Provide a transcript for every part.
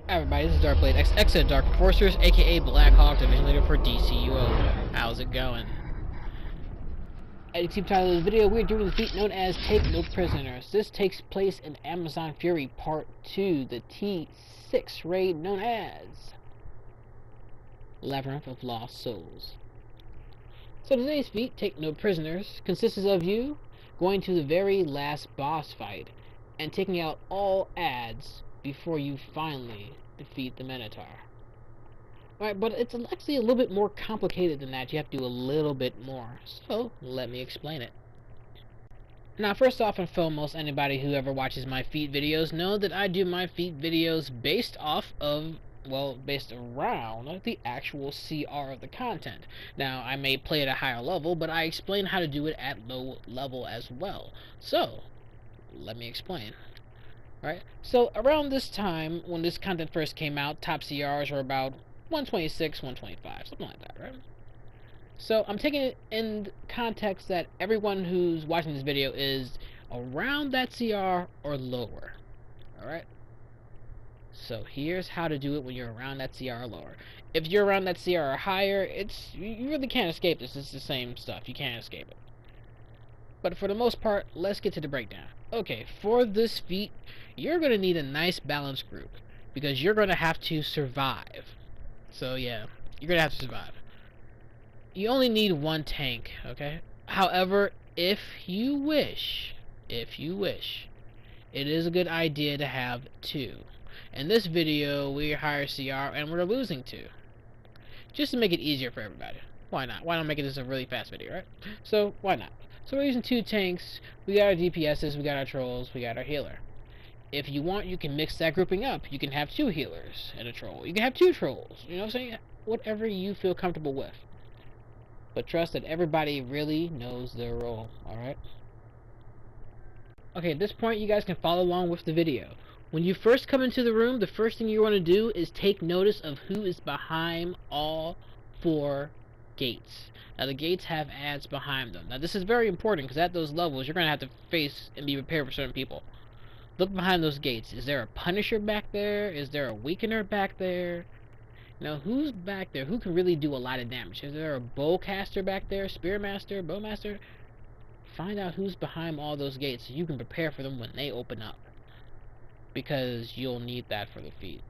Everybody, this is DrkBLADExx, of Dark Enforcers, aka Black Hawk, Division Leader for DCUO. How's it going? As you see the title of this video, we're doing the feat known as Take No Prisoners. This takes place in Amazon Fury Part 2, the T6 raid known as Labyrinth of Lost Souls. So today's feat, Take No Prisoners, consists of you going to the very last boss fight and taking out all ads before you finally defeat the Minotaur. Alright, but it's actually a little bit more complicated than that. You have to do a little bit more. So, let me explain it. Now, first off and foremost, anybody who ever watches my feat videos know that I do my feat videos based off of, well, based around the actual CR of the content. Now, I may play at a higher level, but I explain how to do it at low level as well. So, let me explain. Right, so around this time, when this content first came out, top CRs were about 126, 125, something like that, right? So I'm taking it in context that everyone who's watching this video is around that CR or lower, alright? So here's how to do it when you're around that CR or lower. If you're around that CR or higher, you really can't escape this. It's the same stuff. You can't escape it. But for the most part, let's get to the breakdown. Okay, for this feat, you're going to need a nice balanced group, because you're going to have to survive. So yeah, you're going to have to survive. You only need one tank, okay? However, if you wish, it is a good idea to have two. In this video, we hire CR and we're losing two. Just to make it easier for everybody. Why not? Why not make this a really fast video, right? So, why not? So we're using two tanks, we got our DPSs, we got our trolls, we got our healer. If you want, you can mix that grouping up. You can have two healers and a troll. You can have two trolls. You know what I'm saying? Whatever you feel comfortable with. But trust that everybody really knows their role, alright? Okay, at this point, you guys can follow along with the video. When you first come into the room, the first thing you want to do is take notice of who is behind all four gates. Now, the gates have ads behind them. Now, this is very important because at those levels, you're going to have to face and be prepared for certain people. Look behind those gates. Is there a Punisher back there? Is there a Weakener back there? Now, who's back there? Who can really do a lot of damage? Is there a Bowcaster back there? Spearmaster? Bowmaster? Find out who's behind all those gates so you can prepare for them when they open up. Because you'll need that for the feat.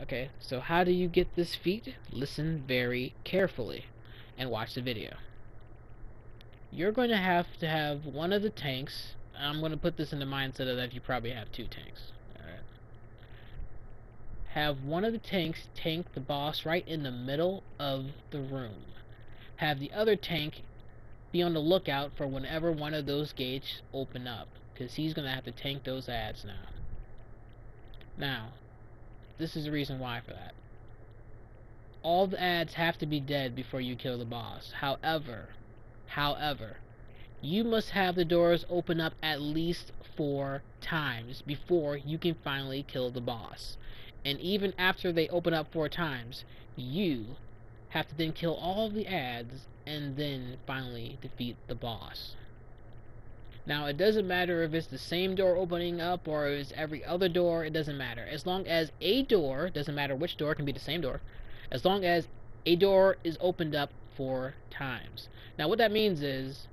Okay, so how do you get this feat? Listen very carefully and watch the video. You're going to have one of the tanks. I'm going to put this in the mindset of that you probably have two tanks. Alright. Have one of the tanks tank the boss right in the middle of the room. Have the other tank be on the lookout for whenever one of those gates open up, because he's going to have to tank those ads now. Now, this is the reason why for that. All the ads have to be dead before you kill the boss. However, you must have the doors open up at least 4 times before you can finally kill the boss. And even after they open up 4 times, you have to then kill all the ads and then finally defeat the boss. Now, it doesn't matter if it's the same door opening up or if it's every other door, it doesn't matter. As long as a door, doesn't matter which door, it can be the same door, as long as a door is opened up 4 times. Now, what that means is,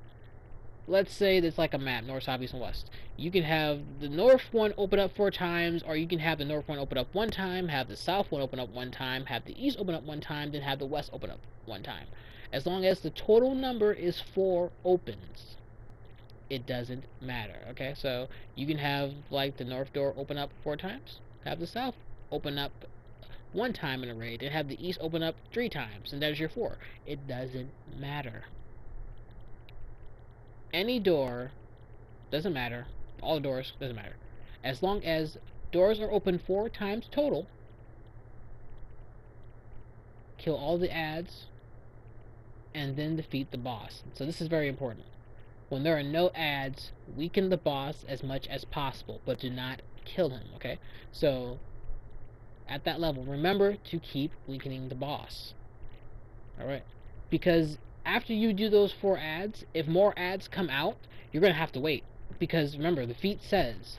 let's say it's like a map, north, south, east, and west. You can have the north one open up 4 times, or you can have the north one open up 1 time, have the south one open up 1 time, have the east open up 1 time, then have the west open up 1 time. As long as the total number is 4 opens, it doesn't matter, okay? So you can have like the north door open up 4 times, have the south open up 1 time in a raid, and have the east open up 3 times, and that's your 4. It doesn't matter. Any door, doesn't matter, all the doors, doesn't matter. As long as doors are open 4 times total, kill all the ads, and then defeat the boss. So this is very important. When there are no ads, weaken the boss as much as possible, but do not kill him, okay? So, at that level, remember to keep weakening the boss. Alright? Because after you do those 4 ads, if more ads come out, you're going to have to wait. Because remember, the feat says,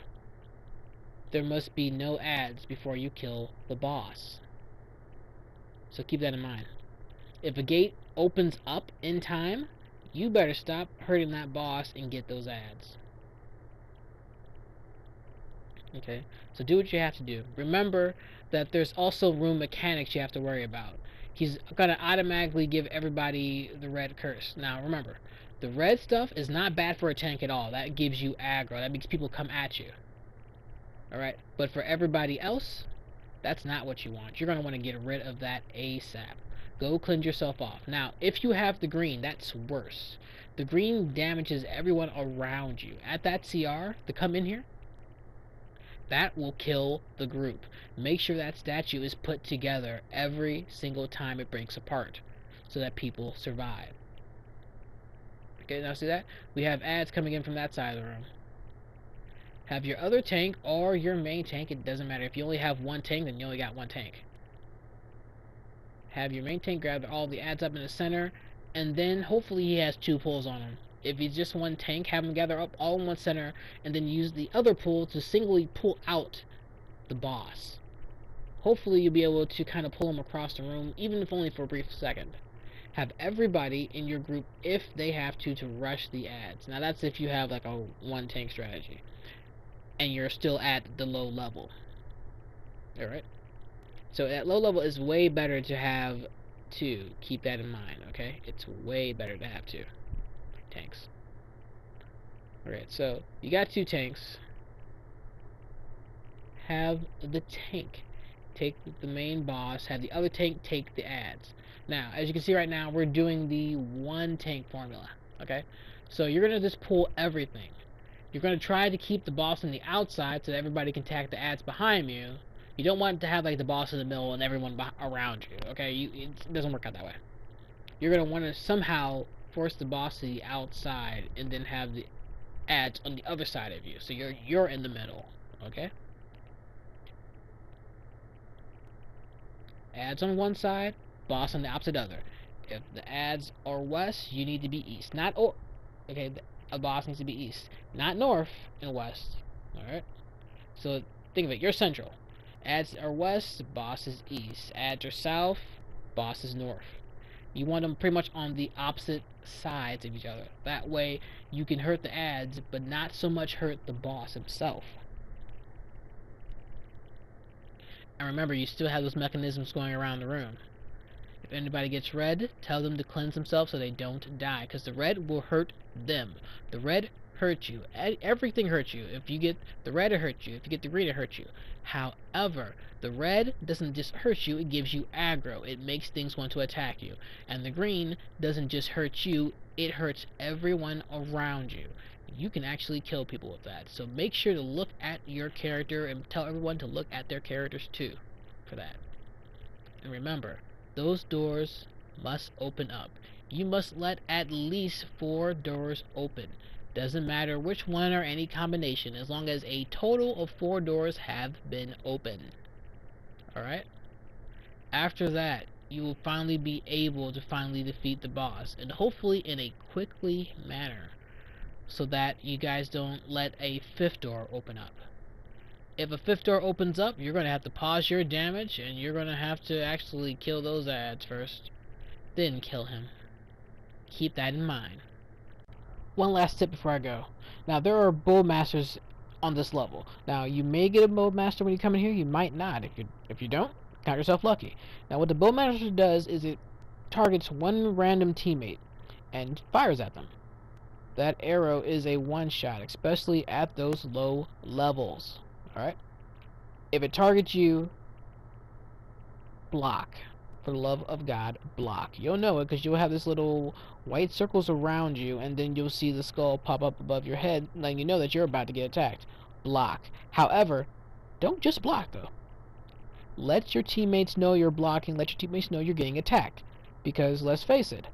there must be no ads before you kill the boss. So keep that in mind. If a gate opens up in time, you better stop hurting that boss and get those ads. Okay, so do what you have to do. Remember that there's also room mechanics you have to worry about. He's gonna automatically give everybody the red curse. Now remember, the red stuff is not bad for a tank at all. That gives you aggro. That makes people come at you. Alright, but for everybody else, that's not what you want. You're gonna want to get rid of that ASAP. Go cleanse yourself off. Now, if you have the green, that's worse. The green damages everyone around you. At that CR, to come in here, that will kill the group. Make sure that statue is put together every single time it breaks apart so that people survive. Okay, now see that? We have ads coming in from that side of the room. Have your other tank or your main tank, it doesn't matter. If you only have one tank, then you only got one tank. Have your main tank grab all the ads up in the center, and then hopefully he has two pulls on him. If he's just one tank, have him gather up all in one center, and then use the other pull to singly pull out the boss. Hopefully you'll be able to kind of pull him across the room, even if only for a brief second. Have everybody in your group, if they have to rush the ads. Now that's if you have like a one tank strategy, and you're still at the low level. Alright? So at low level is way better to have two. Keep that in mind, okay? It's way better to have two tanks. Alright, so you got two tanks. Have the tank take the main boss, have the other tank take the ads. Now, as you can see right now, we're doing the one tank formula, okay? So you're going to just pull everything. You're going to try to keep the boss on the outside so that everybody can attack the ads behind you. You don't want to have like the boss in the middle and everyone around you, okay? It doesn't work out that way. You're going to want to somehow force the boss to the outside and then have the ads on the other side of you. So you're in the middle, okay? Ads on one side, boss on the opposite other. If the ads are west, you need to be east. Not or okay, a boss needs to be east, not north and west. Alright? So think of it, you're central. Ads are west, boss is east. Ads are south, boss is north. You want them pretty much on the opposite sides of each other. That way you can hurt the ads, but not so much hurt the boss himself. And remember, you still have those mechanisms going around the room. If anybody gets red, tell them to cleanse themselves so they don't die, because the red will hurt them. The red hurts you. Everything hurts you. If you get the red, it hurts you. If you get the green, it hurts you. However, the red doesn't just hurt you, it gives you aggro. It makes things want to attack you. And the green doesn't just hurt you, it hurts everyone around you. You can actually kill people with that. So make sure to look at your character and tell everyone to look at their characters too for that. And remember, those doors must open up. You must let at least 4 doors open. Doesn't matter which one or any combination, as long as a total of 4 doors have been opened. Alright? After that, you will finally be able to defeat the boss, and hopefully in a quickly manner, so that you guys don't let a 5th door open up. If a 5th door opens up, you're going to have to pause your damage, and you're going to have to actually kill those ads first, then kill him. Keep that in mind. One last tip before I go. Now, there are Bowmasters on this level. Now, you may get a Bowmaster when you come in here, you might not. If you don't, count yourself lucky. Now, what the Bowmaster does is it targets one random teammate and fires at them. That arrow is a one-shot, especially at those low levels. Alright? If it targets you, block. For the love of God, block. You'll know it because you'll have this little white circles around you, and then you'll see the skull pop up above your head, letting you know that you're about to get attacked. Block. However, don't just block, though. Let your teammates know you're blocking, let your teammates know you're getting attacked. Because, let's face it,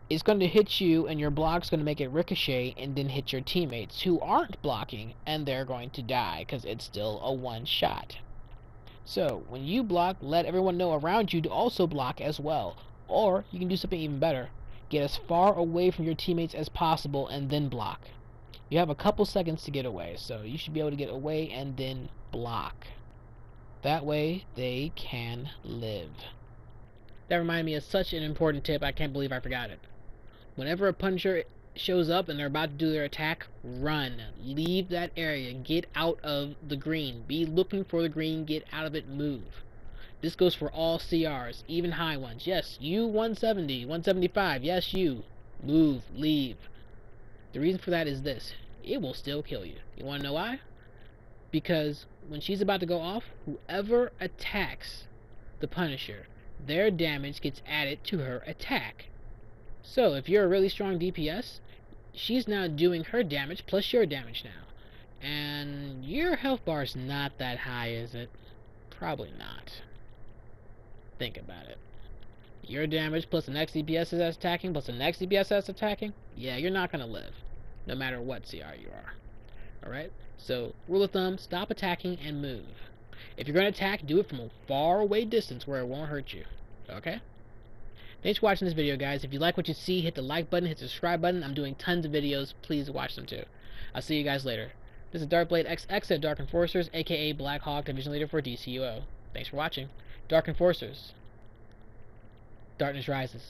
it's going to hit you, and your block's going to make it ricochet and then hit your teammates who aren't blocking, and they're going to die because it's still a one-shot. So, when you block, let everyone know around you to also block as well. Or, you can do something even better. Get as far away from your teammates as possible and then block. You have a couple seconds to get away, so you should be able to get away and then block. That way, they can live. That reminded me of such an important tip, I can't believe I forgot it. Whenever a Punisher shows up and they're about to do their attack, run. Leave that area. Get out of the green. Be looking for the green. Get out of it. Move. This goes for all CRs, even high ones. Yes, you 170, 175. Yes, you. Move. Leave. The reason for that is this. It will still kill you. You want to know why? Because when she's about to go off, whoever attacks the Punisher, their damage gets added to her attack. So, if you're a really strong DPS, she's now doing her damage plus your damage now. And your health bar's not that high, is it? Probably not. Think about it. Your damage plus the next DPS that's attacking plus the next DPS that's attacking, yeah, you're not going to live. No matter what CR you are. Alright? So, rule of thumb, stop attacking and move. If you're going to attack, do it from a far away distance where it won't hurt you. Okay? Thanks for watching this video, guys. If you like what you see, hit the like button, hit the subscribe button. I'm doing tons of videos. Please watch them too. I'll see you guys later. This is DrkBLADExx at Dark Enforcers, aka Black Hawk, Division Leader for DCUO. Thanks for watching. Dark Enforcers. Darkness rises.